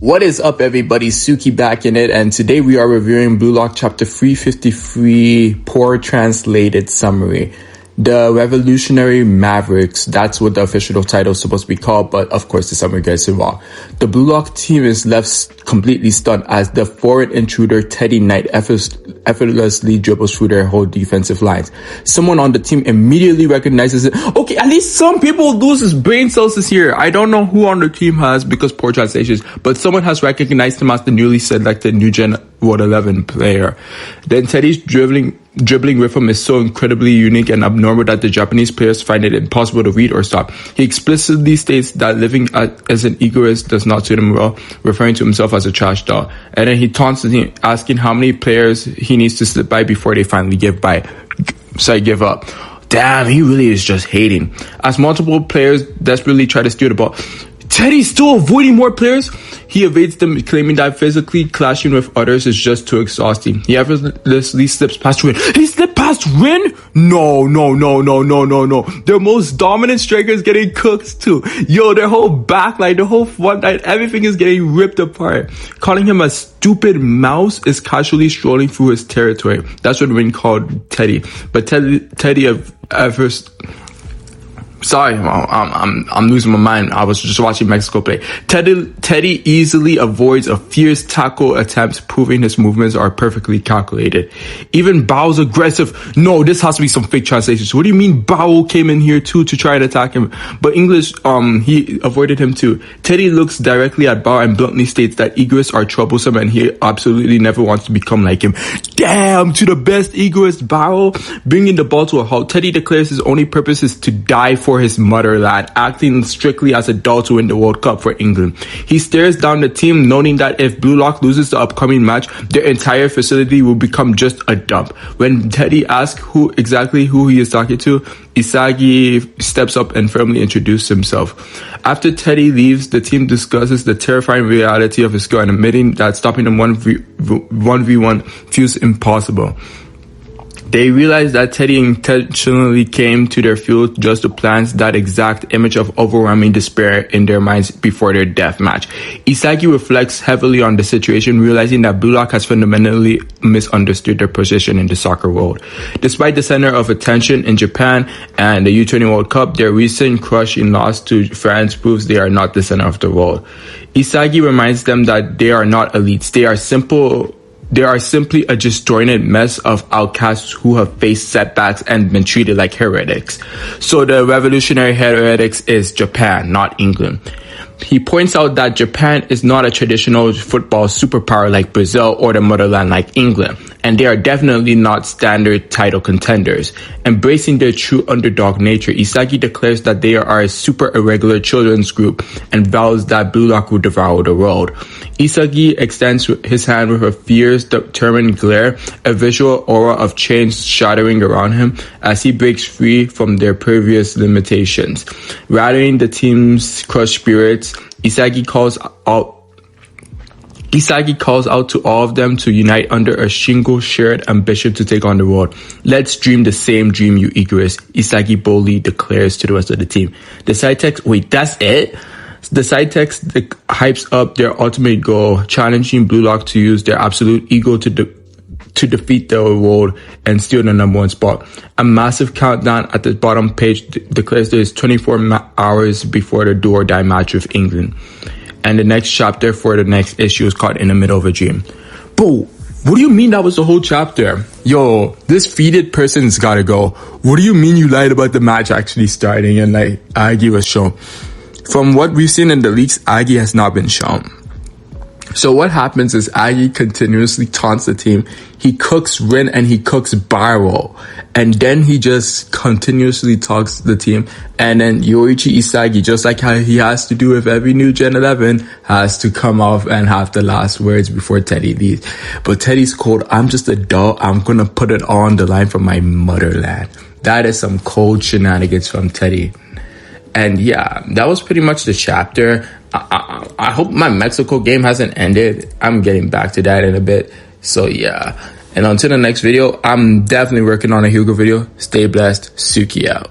What is up, everybody? Suki back in it, and today we are reviewing Bluelock chapter 353, poor translated summary. The Revolutionary Mavericks, that's what the official title is supposed to be called, but of course the summary gets it wrong. The Bluelock team is left completely stunned as the foreign intruder Teddy Knight effortlessly dribbles through their whole defensive lines. Someone on the team immediately recognizes it. Okay, at least some people lose his brain cells this year. I don't know who on the team has because poor translations, but someone has recognized him as the newly selected New Gen World 11 player. Then Teddy's dribbling rhythm is so incredibly unique and abnormal that the Japanese players find it impossible to read or stop. He explicitly states that living as an egoist does not suit him well, referring to himself as a trash dog. And then he taunts the team, asking how many players he needs to slip by before they finally give up. Damn, he really is just hating. As multiple players desperately try to steal the ball, Teddy's still avoiding more players. He evades them, claiming that physically clashing with others is just too exhausting. He effortlessly slips past Rin. He slipped past Rin? No. Their most dominant striker is getting cooked too. Yo, their whole back line, the whole front line, everything is getting ripped apart. Calling him a stupid mouse is casually strolling through his territory. That's what Rin called Teddy. But Teddy Sorry, I'm losing my mind. I was just watching Mexico play. Teddy easily avoids a fierce tackle attempt, proving his movements are perfectly calculated. Even Bao's aggressive. No, this has to be some fake translations. What do you mean Bao came in here too to try and attack him? But English, he avoided him too. Teddy looks directly at Bao and bluntly states that egoists are troublesome and he absolutely never wants to become like him. Damn, to the best egoist Bao. Bringing the ball to a halt, Teddy declares his only purpose is to die for his motherland, acting strictly as a doll to win the World Cup for England. He stares down the team, noting that if Bluelock loses the upcoming match, their entire facility will become just a dump. When Teddy asks who he is talking to, Isagi steps up and firmly introduces himself. After Teddy leaves, the team discusses the terrifying reality of his skill and admitting that stopping him 1v1 feels impossible. They realize that Teddy intentionally came to their field just to plant that exact image of overwhelming despair in their minds before their death match. Isagi reflects heavily on the situation, realizing that Bluelock has fundamentally misunderstood their position in the soccer world. Despite the center of attention in Japan and the U20 World Cup, their recent crushing loss to France proves they are not the center of the world. Isagi reminds them that they are not elites. They are simply a disjointed mess of outcasts who have faced setbacks and been treated like heretics. So the revolutionary heretics is Japan, not England. He points out that Japan is not a traditional football superpower like Brazil or the motherland like England, and they are definitely not standard title contenders. Embracing their true underdog nature, Isagi declares that they are a super irregular children's group and vows that Bluelock will devour the world. Isagi extends his hand with a fierce, determined glare, a visual aura of change shattering around him as he breaks free from their previous limitations. Rallying the team's crushed spirits, Isagi calls out to all of them to unite under a single shared ambition to take on the world. Let's dream the same dream, you egoists, Isagi boldly declares to the rest of the team. The side text, wait, that's it? The side text hypes up their ultimate goal, challenging Bluelock to use their absolute ego to defeat the world and steal the #1 spot. A massive countdown at the bottom page declares there is 24 hours before the do or die match with England. And the next chapter for the next issue is called In the Middle of a Dream. Bro, what do you mean that was the whole chapter? Yo, this feeded person's gotta go. What do you mean you lied about the match actually starting and like Agi was shown? From what we've seen in the leaks, Agi has not been shown. So what happens is Agi continuously taunts the team. He cooks Rin and he cooks Barrow. And then he just continuously talks to the team. And then Yoichi Isagi, just like how he has to do with every new Gen 11, has to come off and have the last words before Teddy leaves. But Teddy's cold. I'm just a doll. I'm gonna put it all on the line for my motherland. That is some cold shenanigans from Teddy. And yeah, that was pretty much the chapter. I hope my Mexico game hasn't ended. I'm getting back to that in a bit. So yeah. And until the next video, I'm definitely working on a Hugo video. Stay blessed. Suki out.